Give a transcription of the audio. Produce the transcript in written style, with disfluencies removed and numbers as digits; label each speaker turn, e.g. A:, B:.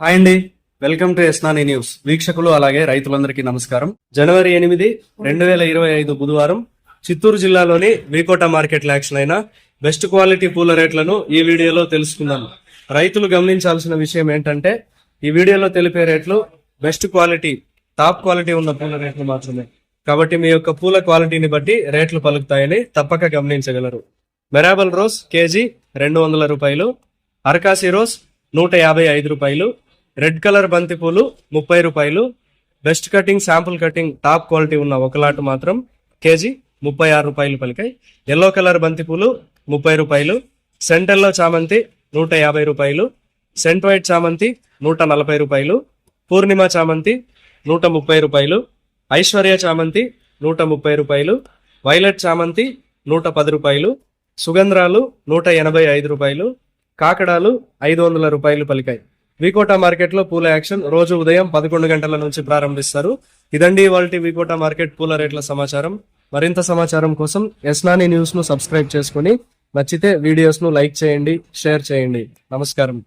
A: Hi అండి, welcome to ఎస్నాని news. వీక్షకులు అలాగే రైతులందరికీ నమస్కారం. జనవరి 8, 2025 బుధవారం చిత్తూరు జిల్లాలోని వీకోట మార్కెట్ యాక్షన్ అయిన బెస్ట్ క్వాలిటీ పూల రేట్లను ఈ వీడియోలో తెలుసుకుందాం. రైతులు గమనించాల్సిన విషయం ఏంటంటే, ఈ వీడియోలో తెలిపే రేట్లు బెస్ట్ క్వాలిటీ, టాప్ క్వాలిటీ ఉన్న పూల రేట్లు మాత్రమే. కాబట్టి మీ యొక్క పూల క్వాలిటీని బట్టి రేట్లు పలుకుతాయని తప్పక గమనించగలరు. మెరాబల్ రోజ్ కేజీ 200 రూపాయలు, అరకాసి రోజ్ 155 రూపాయలు, రెడ్ కలర్ బంతి పూలు 30 రూపాయలు, best cutting sample cutting top quality ఉన్న ఒక లాట్ మాత్రం కేజీ 36 రూపాయలు పలికాయి. ఎల్లో కలర్ బంతి పూలు 30 రూపాయలు, సెంటెల్లో చామంతి 150 రూపాయలు, సెంట్ వైట్ చామంతి 140 రూపాయలు, పూర్ణిమ చామంతి 130 రూపాయలు, ఐశ్వర్య చామంతి 130 రూపాయలు, వైలెట్ చామంతి 110 రూపాయలు, సుగంధ్రాలు 185 రూపాయలు, కాకడాలు 500 రూపాయలు పలికాయి. వీకోట మార్కెట్ లో పూల యాక్షన్ రోజు ఉదయం 11 గంటల నుంచి ప్రారంభిస్తారు. ఇదండి ఇవాల్టి వీకోట మార్కెట్ పూల రేట్ల సమాచారం. మరింత సమాచారం కోసం ఎస్నాని న్యూస్ ను సబ్స్క్రైబ్ చేసుకుని నచ్చితే వీడియోస్ ను లైక్ చేయండి, షేర్ చేయండి. నమస్కారం.